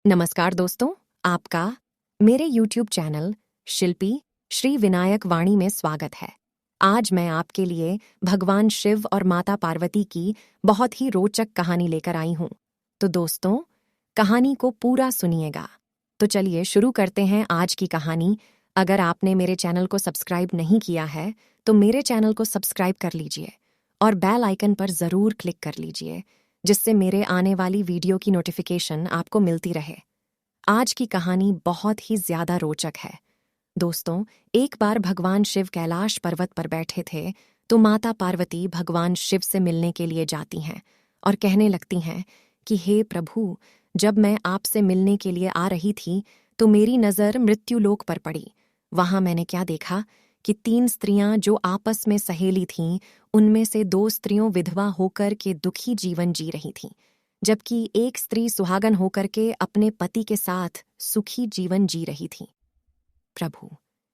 नमस्कार दोस्तों, आपका मेरे YouTube चैनल शिल्पी श्री विनायक वाणी में स्वागत है। आज मैं आपके लिए भगवान शिव और माता पार्वती की बहुत ही रोचक कहानी लेकर आई हूँ। तो दोस्तों, कहानी को पूरा सुनिएगा। तो चलिए शुरू करते हैं आज की कहानी। अगर आपने मेरे चैनल को सब्सक्राइब नहीं किया है तो मेरे चैनल को सब्सक्राइब कर लीजिए और बेल आइकन पर ज़रूर क्लिक कर लीजिए, जिससे मेरे आने वाली वीडियो की नोटिफिकेशन आपको मिलती रहे। आज की कहानी बहुत ही ज्यादा रोचक है। दोस्तों, एक बार भगवान शिव कैलाश पर्वत पर बैठे थे तो माता पार्वती भगवान शिव से मिलने के लिए जाती हैं और कहने लगती हैं कि हे प्रभु, जब मैं आपसे मिलने के लिए आ रही थी तो मेरी नज़र मृत्युलोक पर पड़ी। वहां मैंने क्या देखा कि 3 स्त्रियां जो आपस में सहेली थीं, उनमें से 2 स्त्रियों विधवा होकर के दुखी जीवन जी रही थीं, जबकि एक स्त्री सुहागन होकर के अपने पति के साथ सुखी जीवन जी रही थी। प्रभु,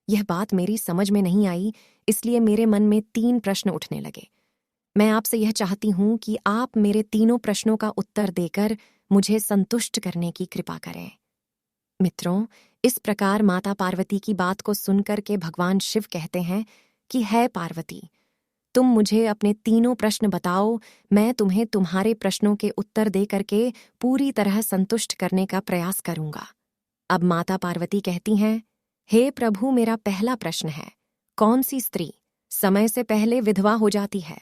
यह बात मेरी समझ में नहीं आई, इसलिए मेरे मन में 3 प्रश्न उठने लगे। मैं आपसे यह चाहती हूं कि आप मेरे तीनों प्रश्नों का उत्तर देकर मुझे संतुष्ट करने की कृपा करें। मित्रों, इस प्रकार माता पार्वती की बात को सुनकर के भगवान शिव कहते हैं कि है पार्वती, तुम मुझे अपने तीनों प्रश्न बताओ, मैं तुम्हें तुम्हारे प्रश्नों के उत्तर दे करके पूरी तरह संतुष्ट करने का प्रयास करूंगा। अब माता पार्वती कहती हैं, हे प्रभु, मेरा पहला प्रश्न है, कौन सी स्त्री समय से पहले विधवा हो जाती है?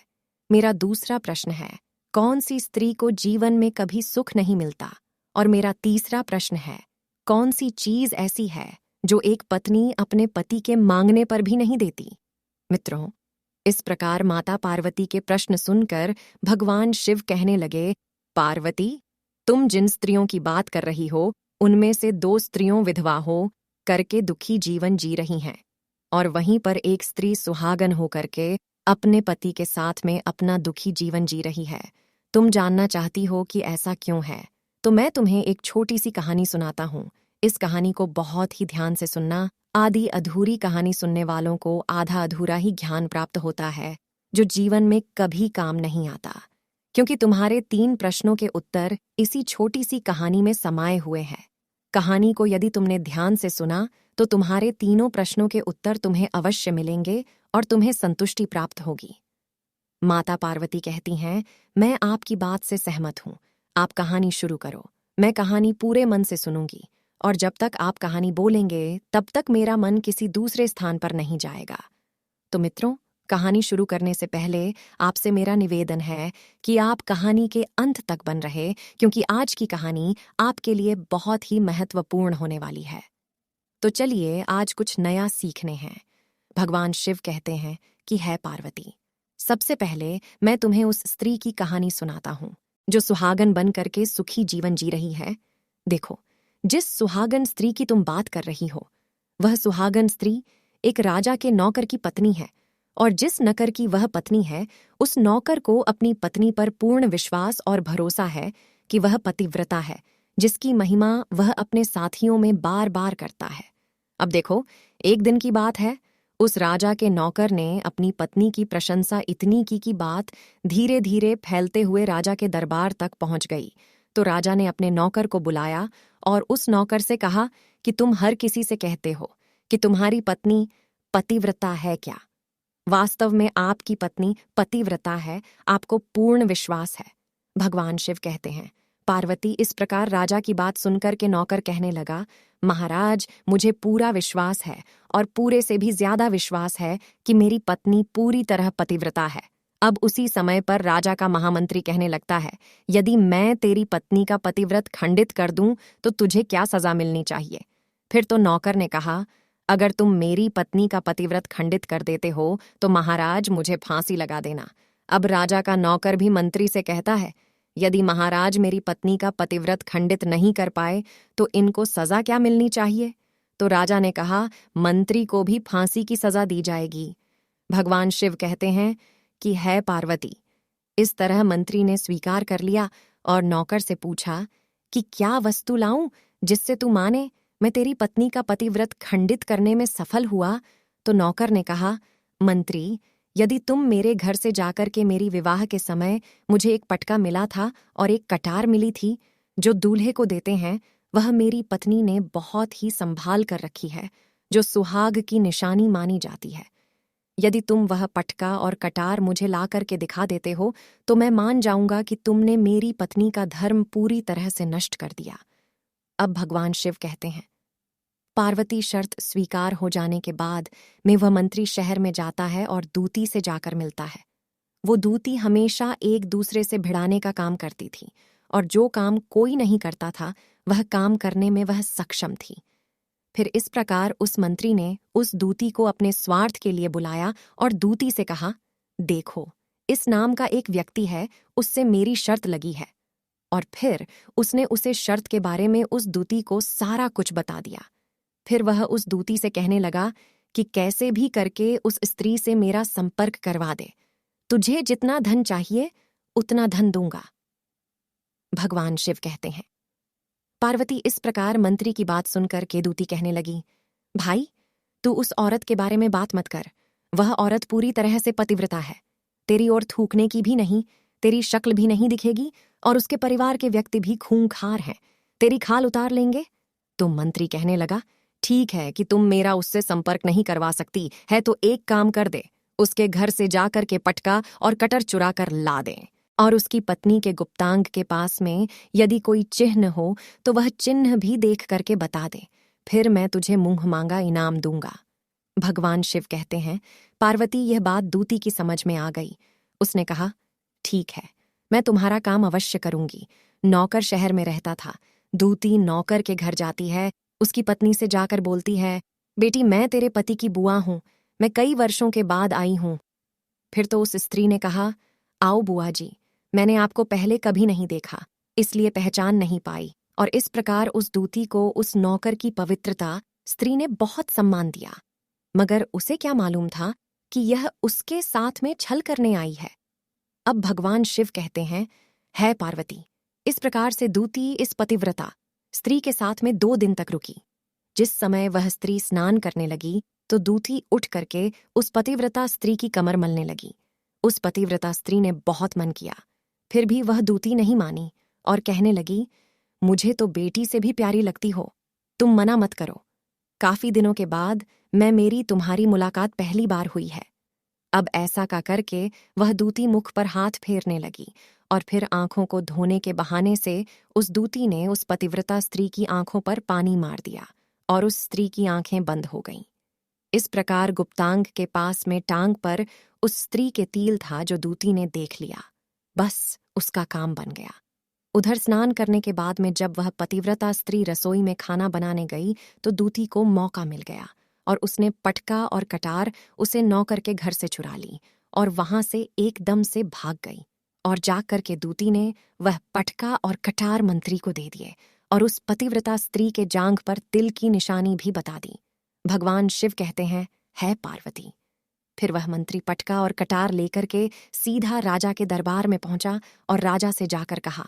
मेरा दूसरा प्रश्न है, कौन सी स्त्री को जीवन में कभी सुख नहीं मिलता? और मेरा तीसरा प्रश्न है, कौन सी चीज ऐसी है जो एक पत्नी अपने पति के मांगने पर भी नहीं देती? मित्रों, इस प्रकार माता पार्वती के प्रश्न सुनकर भगवान शिव कहने लगे, पार्वती, तुम जिन स्त्रियों की बात कर रही हो, उनमें से 2 स्त्रियों विधवा हो करके दुखी जीवन जी रही हैं, और वहीं पर एक स्त्री सुहागन हो करके अपने पति के साथ में अपना दुखी जीवन जी रही है। तुम जानना चाहती हो कि ऐसा क्यों है, तो मैं तुम्हें एक छोटी सी कहानी सुनाता हूँ। इस कहानी को बहुत ही ध्यान से सुनना। आधी अधूरी कहानी सुनने वालों को आधा अधूरा ही ज्ञान प्राप्त होता है, जो जीवन में कभी काम नहीं आता, क्योंकि तुम्हारे 3 प्रश्नों के उत्तर इसी छोटी सी कहानी में समाये हुए हैं। कहानी को यदि तुमने ध्यान से सुना तो तुम्हारे तीनों प्रश्नों के उत्तर तुम्हें अवश्य मिलेंगे और तुम्हें संतुष्टि प्राप्त होगी। माता पार्वती कहती हैं, मैं आपकी बात से सहमत हूँ, आप कहानी शुरू करो। मैं कहानी पूरे मन से सुनूंगी, और जब तक आप कहानी बोलेंगे तब तक मेरा मन किसी दूसरे स्थान पर नहीं जाएगा। तो मित्रों, कहानी शुरू करने से पहले आपसे मेरा निवेदन है कि आप कहानी के अंत तक बन रहे, क्योंकि आज की कहानी आपके लिए बहुत ही महत्वपूर्ण होने वाली है। तो चलिए आज कुछ नया सीखने हैं। भगवान शिव कहते हैं कि है पार्वती, सबसे पहले मैं तुम्हें उस स्त्री की कहानी सुनाता हूँ जो सुहागन बन करके सुखी जीवन जी रही है। देखो, जिस सुहागन स्त्री की तुम बात कर रही हो, वह सुहागन स्त्री एक राजा के नौकर की पत्नी है, और जिस नौकर की वह पत्नी है, उस नौकर को अपनी पत्नी पर पूर्ण विश्वास और भरोसा है कि वह पतिव्रता है, जिसकी महिमा वह अपने साथियों में बार बार करता है। अब देखो, एक दिन की बात है, उस राजा के नौकर ने अपनी पत्नी की प्रशंसा इतनी की कि बात धीरे धीरे फैलते हुए राजा के दरबार तक पहुंच गई। तो राजा ने अपने नौकर को बुलाया और उस नौकर से कहा कि तुम हर किसी से कहते हो कि तुम्हारी पत्नी पतिव्रता है क्या? वास्तव में आपकी पत्नी पतिव्रता है, आपको पूर्ण विश्वास है। भगवान शिव कहते हैं, पार्वती, इस प्रकार राजा की बात सुनकर के नौकर कहने लगा, महाराज, मुझे पूरा विश्वास है और पूरे से भी ज्यादा विश्वास है कि मेरी पत्नी पूरी तरह पतिव्रता है। अब उसी समय पर राजा का महामंत्री कहने लगता है, यदि मैं तेरी पत्नी का पतिव्रत खंडित कर दूं तो तुझे क्या सजा मिलनी चाहिए? फिर तो नौकर ने कहा, अगर तुम मेरी पत्नी का पतिव्रत खंडित कर देते हो तो महाराज मुझे फांसी लगा देना। अब राजा का नौकर भी मंत्री से कहता है, यदि महाराज मेरी पत्नी का पतिव्रत खंडित नहीं कर पाए तो इनको सजा क्या मिलनी चाहिए? तो राजा ने कहा, मंत्री को भी फांसी की सजा दी जाएगी। भगवान शिव कहते हैं कि है पार्वती। इस तरह मंत्री ने स्वीकार कर लिया और नौकर से पूछा कि क्या वस्तु लाऊं जिससे तू माने मैं तेरी पत्नी का पतिव्रत खंडित करने में सफल हुआ? तो नौकर ने कहा, मंत्री, यदि तुम मेरे घर से जाकर के मेरी विवाह के समय मुझे एक पटका मिला था और एक कटार मिली थी जो दूल्हे को देते हैं, वह मेरी पत्नी ने बहुत ही संभाल कर रखी है, जो सुहाग की निशानी मानी जाती है। यदि तुम वह पटका और कटार मुझे ला करके दिखा देते हो तो मैं मान जाऊंगा कि तुमने मेरी पत्नी का धर्म पूरी तरह से नष्ट कर दिया। अब भगवान शिव कहते हैं, पार्वती शर्त स्वीकार हो जाने के बाद में वह मंत्री शहर में जाता है और दूती से जाकर मिलता है। वो दूती हमेशा एक दूसरे से भिड़ाने का काम करती थी और जो काम कोई नहीं करता था वह काम करने में वह सक्षम थी। फिर इस प्रकार उस मंत्री ने उस दूती को अपने स्वार्थ के लिए बुलाया और दूती से कहा, देखो, इस नाम का एक व्यक्ति है, उससे मेरी शर्त लगी है। और फिर उसने उसे शर्त के बारे में उस दूती को सारा कुछ बता दिया। फिर वह उस दूती से कहने लगा कि कैसे भी करके उस स्त्री से मेरा संपर्क करवा दे, तुझे जितना धन चाहिए उतना धन दूंगा। भगवान शिव कहते हैं, पार्वती इस प्रकार मंत्री की बात सुनकर के दूती कहने लगी, भाई, तू उस औरत के बारे में बात मत कर। वह औरत पूरी तरह से पतिव्रता है, तेरी ओर थूकने की भी नहीं, तेरी शक्ल भी नहीं दिखेगी और उसके परिवार के व्यक्ति भी खूंखार हैं, तेरी खाल उतार लेंगे। तो मंत्री कहने लगा, ठीक है कि तुम मेरा उससे संपर्क नहीं करवा सकती है तो एक काम कर दे, उसके घर से जाकर के पटका और कटर चुरा कर ला दे और उसकी पत्नी के गुप्तांग के पास में यदि कोई चिन्ह हो तो वह चिन्ह भी देख करके बता दे, फिर मैं तुझे मुंह मांगा इनाम दूंगा। भगवान शिव कहते हैं, पार्वती यह बात दूती की समझ में आ गई। उसने कहा, ठीक है, मैं तुम्हारा काम अवश्य करूंगी। नौकर शहर में रहता था। दूती नौकर के घर जाती है, उसकी पत्नी से जाकर बोलती है, बेटी, मैं तेरे पति की बुआ हूं, मैं कई वर्षों के बाद आई हूं। फिर तो उस स्त्री ने कहा, आओ बुआ जी, मैंने आपको पहले कभी नहीं देखा, इसलिए पहचान नहीं पाई। और इस प्रकार उस दूती को उस नौकर की पवित्रता स्त्री ने बहुत सम्मान दिया, मगर उसे क्या मालूम था कि यह उसके साथ में छल करने आई है। अब भगवान शिव कहते हैं, है पार्वती, इस प्रकार से दूती इस पतिव्रता स्त्री के साथ में 2 दिन तक रुकी। जिस समय वह स्त्री स्नान करने लगी तो दूती उठ करके उस पतिव्रता स्त्री की कमर मलने लगी। उस पतिव्रता स्त्री ने बहुत मन किया, फिर भी वह दूती नहीं मानी और कहने लगी, मुझे तो बेटी से भी प्यारी लगती हो, तुम मना मत करो। काफी दिनों के बाद मेरी तुम्हारी मुलाकात पहली बार हुई है। अब ऐसा का करके वह दूती मुख पर हाथ फेरने लगी और फिर आंखों को धोने के बहाने से उस दूती ने उस पतिव्रता स्त्री की आंखों पर पानी मार दिया और उस स्त्री की आंखें बंद हो गईं। इस प्रकार गुप्तांग के पास में टांग पर उस स्त्री के तिल था जो दूती ने देख लिया। बस उसका काम बन गया। उधर स्नान करने के बाद में जब वह पतिव्रता स्त्री रसोई में खाना बनाने गई तो दूती को मौका मिल गया और उसने पटका और कटार उसे नौकर के घर से चुरा ली और वहां से एकदम से भाग गई और जाकर के दूती ने वह पटका और कटार मंत्री को दे दिए और उस पतिव्रता स्त्री के जांघ पर तिल की निशानी भी बता दी। भगवान शिव कहते हैं, है पार्वती। फिर वह मंत्री पटका और कटार लेकर के सीधा राजा के दरबार में पहुंचा और राजा से जाकर कहा,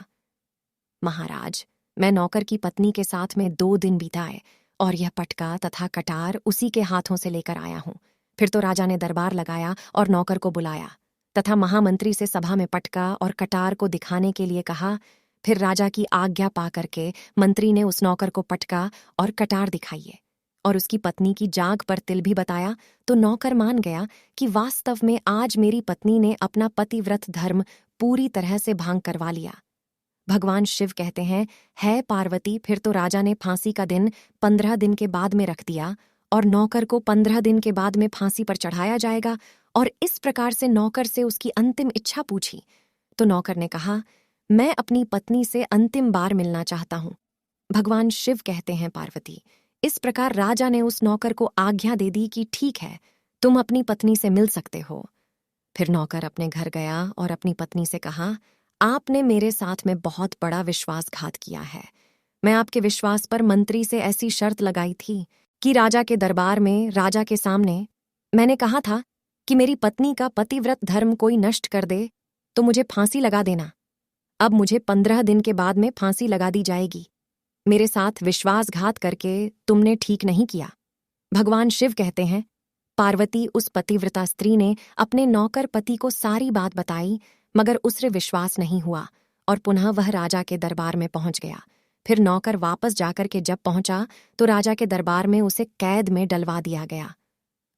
महाराज, मैं नौकर की पत्नी के साथ में 2 दिन बिताए और यह पटका तथा कटार उसी के हाथों से लेकर आया हूं। फिर तो राजा ने दरबार लगाया और नौकर को बुलाया तथा महामंत्री से सभा में पटका और कटार को दिखाने के लिए कहा। फिर राजा की आज्ञा पा करके मंत्री ने उस नौकर को पटका और कटार दिखाइए और उसकी पत्नी की जांघ पर तिल भी बताया तो नौकर मान गया कि वास्तव में आज मेरी पत्नी ने अपना पतिव्रत धर्म पूरी तरह से भांग करवा लिया। भगवान शिव कहते हैं, है पार्वती। फिर तो राजा ने फांसी का दिन 15 दिन के बाद में रख दिया और नौकर को 15 दिन के बाद में फांसी पर चढ़ाया जाएगा और इस प्रकार से नौकर से उसकी अंतिम इच्छा पूछी तो नौकर ने कहा, मैं अपनी पत्नी से अंतिम बार मिलना चाहता हूं। भगवान शिव कहते हैं, पार्वती, इस प्रकार राजा ने उस नौकर को आज्ञा दे दी कि ठीक है, तुम अपनी पत्नी से मिल सकते हो। फिर नौकर अपने घर गया और अपनी पत्नी से कहा, आपने मेरे साथ में बहुत बड़ा विश्वासघात किया है। मैं आपके विश्वास पर मंत्री से ऐसी शर्त लगाई थी कि राजा के दरबार में राजा के सामने मैंने कहा था कि मेरी पत्नी का पतिव्रत धर्म कोई नष्ट कर दे तो मुझे फांसी लगा देना। अब मुझे 15 दिन के बाद में फांसी लगा दी जाएगी। मेरे साथ विश्वासघात करके तुमने ठीक नहीं किया। भगवान शिव कहते हैं, पार्वती, उस पतिव्रता स्त्री ने अपने नौकर पति को सारी बात बताई मगर उससे विश्वास नहीं हुआ और पुनः वह राजा के दरबार में पहुंच गया। फिर नौकर वापस जाकर के जब पहुंचा तो राजा के दरबार में उसे कैद में डलवा दिया गया।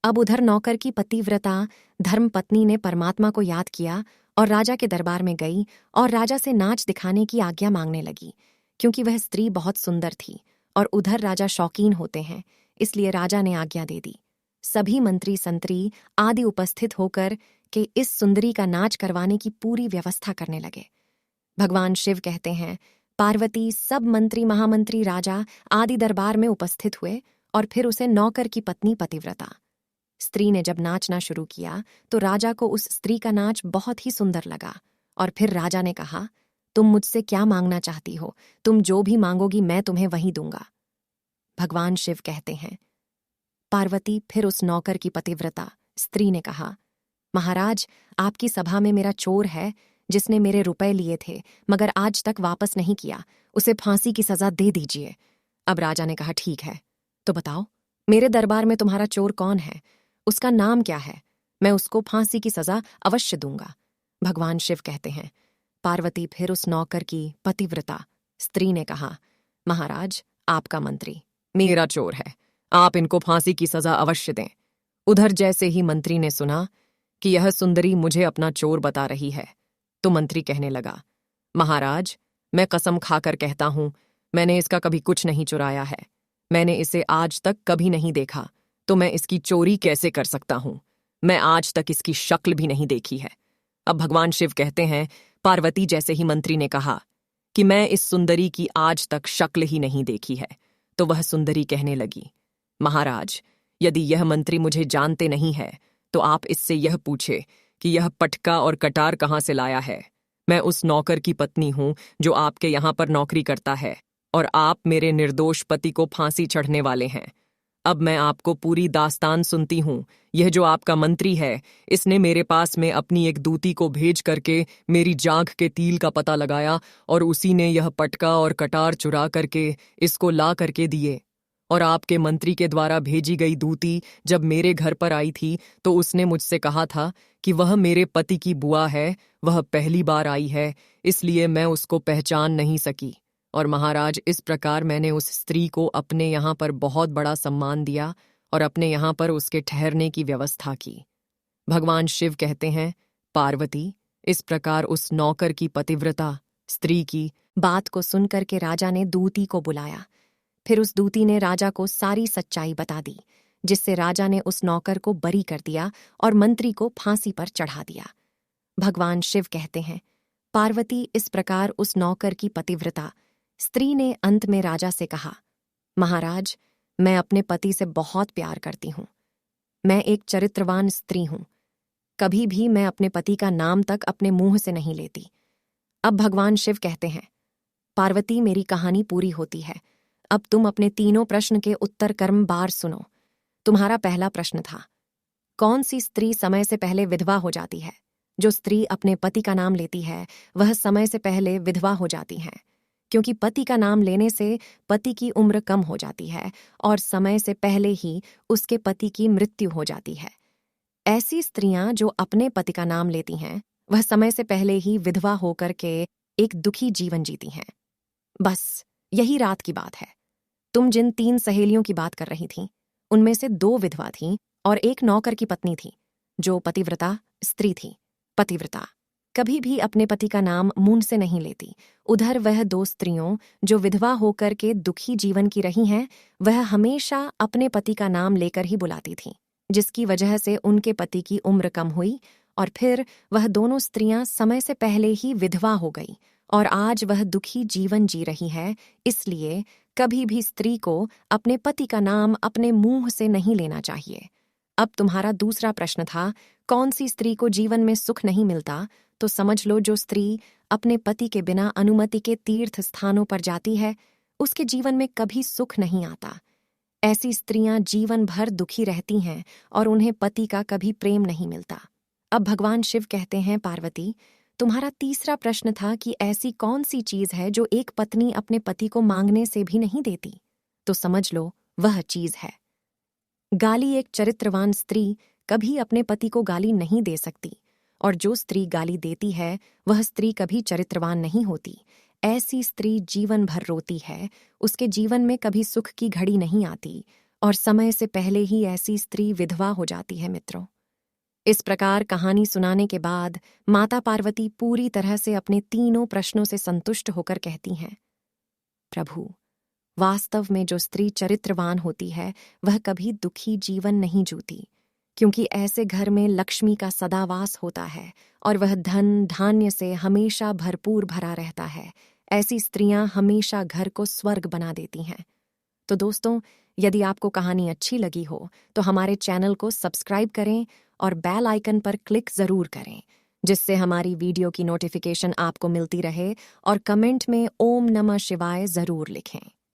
अब उधर नौकर की पतिव्रता धर्मपत्नी ने परमात्मा को याद किया और राजा के दरबार में गई और राजा से नाच दिखाने की आज्ञा मांगने लगी, क्योंकि वह स्त्री बहुत सुंदर थी और उधर राजा शौकीन होते हैं, इसलिए राजा ने आज्ञा दे दी। सभी मंत्री संतरी आदि उपस्थित होकर के इस सुंदरी का नाच करवाने की पूरी व्यवस्था करने लगे। भगवान शिव कहते हैं, पार्वती, सब मंत्री, महामंत्री, राजा आदि दरबार में उपस्थित हुए और फिर उसे नौकर की पत्नी पतिव्रता स्त्री ने जब नाचना शुरू किया तो राजा को उस स्त्री का नाच बहुत ही सुंदर लगा और फिर राजा ने कहा, तुम मुझसे क्या मांगना चाहती हो? तुम जो भी मांगोगी मैं तुम्हें वही दूंगा। भगवान शिव कहते हैं, पार्वती, फिर उस नौकर की पतिव्रता स्त्री ने कहा, महाराज, आपकी सभा में मेरा चोर है जिसने मेरे रुपए लिए थे मगर आज तक वापस नहीं किया, उसे फांसी की सजा दे दीजिए। अब राजा ने कहा, ठीक है, तो बताओ मेरे दरबार में तुम्हारा चोर कौन है, उसका नाम क्या है? मैं उसको फांसी की सजा अवश्य दूंगा। भगवान शिव कहते हैं, पार्वती, फिर उस नौकर की पतिव्रता स्त्री ने कहा, महाराज, आपका मंत्री मेरा चोर है, आप इनको फांसी की सजा अवश्य दें। उधर जैसे ही मंत्री ने सुना कि यह सुंदरी मुझे अपना चोर बता रही है तो मंत्री कहने लगा, महाराज, मैं कसम खाकर कहता हूं, मैंने इसका कभी कुछ नहीं चुराया है, मैंने इसे आज तक कभी नहीं देखा, तो मैं इसकी चोरी कैसे कर सकता हूं? मैं आज तक इसकी शक्ल भी नहीं देखी है। अब भगवान शिव कहते हैं, पार्वती, जैसे ही मंत्री ने कहा कि मैं इस सुंदरी की आज तक शक्ल ही नहीं देखी है, तो वह सुंदरी कहने लगी, महाराज, यदि यह मंत्री मुझे जानते नहीं है तो आप इससे यह पूछे कि यह पटका और कटार कहाँ से लाया है। मैं उस नौकर की पत्नी हूं जो आपके यहाँ पर नौकरी करता है और आप मेरे निर्दोष पति को फांसी चढ़ने वाले हैं। अब मैं आपको पूरी दास्तान सुनती हूं। यह जो आपका मंत्री है, इसने मेरे पास में अपनी एक दूती को भेज करके मेरी जांघ के तिल का पता लगाया और उसी ने यह पटका और कटार चुरा करके इसको ला करके दिए। और आपके मंत्री के द्वारा भेजी गई दूती जब मेरे घर पर आई थी तो उसने मुझसे कहा था कि वह मेरे पति की बुआ है, वह पहली बार आई है, इसलिए मैं उसको पहचान नहीं सकी। और महाराज, इस प्रकार मैंने उस स्त्री को अपने यहाँ पर बहुत बड़ा सम्मान दिया और अपने यहाँ पर उसके ठहरने की व्यवस्था की। भगवान शिव कहते हैं, पार्वती, इस प्रकार उस नौकर की पतिव्रता स्त्री की बात को सुनकर के राजा ने दूती को बुलाया। फिर उस दूती ने राजा को सारी सच्चाई बता दी, जिससे राजा ने उस नौकर को बरी कर दिया और मंत्री को फांसी पर चढ़ा दिया। भगवान शिव कहते हैं, पार्वती, इस प्रकार उस नौकर की पतिव्रता स्त्री ने अंत में राजा से कहा, महाराज, मैं अपने पति से बहुत प्यार करती हूं, मैं एक चरित्रवान स्त्री हूं, कभी भी मैं अपने पति का नाम तक अपने मुंह से नहीं लेती। अब भगवान शिव कहते हैं, पार्वती, मेरी कहानी पूरी होती है, अब तुम अपने तीनों प्रश्न के उत्तर क्रमवार सुनो। तुम्हारा पहला प्रश्न था, कौन सी स्त्री समय से पहले विधवा हो जाती है? जो स्त्री अपने पति का नाम लेती है वह समय से पहले विधवा हो जाती हैं, क्योंकि पति का नाम लेने से पति की उम्र कम हो जाती है और समय से पहले ही उसके पति की मृत्यु हो जाती है। ऐसी स्त्रियां जो अपने पति का नाम लेती हैं वह समय से पहले ही विधवा होकर के एक दुखी जीवन जीती हैं। बस यही रात की बात है। तुम जिन 3 सहेलियों की बात कर रही थीं, उनमें से 2 विधवा थीं और एक नौकर की पत्नी थी जो पतिव्रता स्त्री थी। पतिव्रता कभी भी अपने पति का नाम मुंह से नहीं लेती। उधर वह 2 स्त्रियों जो विधवा होकर के दुखी जीवन की रही हैं, वह हमेशा अपने पति का नाम लेकर ही बुलाती थीं, जिसकी वजह से उनके पति की उम्र कम हुई और फिर वह दोनों स्त्रियां समय से पहले ही विधवा हो गई और आज वह दुखी जीवन जी रही है। इसलिए कभी भी स्त्री को अपने पति का नाम अपने मुंह से नहीं लेना चाहिए। अब तुम्हारा दूसरा प्रश्न था, कौन सी स्त्री को जीवन में सुख नहीं मिलता? तो समझ लो, जो स्त्री अपने पति के बिना अनुमति के तीर्थ स्थानों पर जाती है उसके जीवन में कभी सुख नहीं आता। ऐसी स्त्रियां जीवन भर दुखी रहती हैं और उन्हें पति का कभी प्रेम नहीं मिलता। अब भगवान शिव कहते हैं, पार्वती, तुम्हारा तीसरा प्रश्न था कि ऐसी कौन सी चीज है जो एक पत्नी अपने पति को मांगने से भी नहीं देती? तो समझ लो, वह चीज है गाली। एक चरित्रवान स्त्री कभी अपने पति को गाली नहीं दे सकती और जो स्त्री गाली देती है वह स्त्री कभी चरित्रवान नहीं होती। ऐसी स्त्री जीवन भर रोती है, उसके जीवन में कभी सुख की घड़ी नहीं आती और समय से पहले ही ऐसी स्त्री विधवा हो जाती है मित्रों। इस प्रकार कहानी सुनाने के बाद माता पार्वती पूरी तरह से अपने तीनों प्रश्नों से संतुष्ट होकर कहती हैं, प्रभु, वास्तव में जो स्त्री चरित्रवान होती है वह कभी दुखी जीवन नहीं जीती, क्योंकि ऐसे घर में लक्ष्मी का सदावास होता है और वह धन धान्य से हमेशा भरपूर भरा रहता है। ऐसी स्त्रियां हमेशा घर को स्वर्ग बना देती हैं। तो दोस्तों, यदि आपको कहानी अच्छी लगी हो तो हमारे चैनल को सब्सक्राइब करें और बेल आइकन पर क्लिक जरूर करें, जिससे हमारी वीडियो की नोटिफिकेशन आपको मिलती रहे, और कमेंट में ओम नमः शिवाय जरूर लिखें।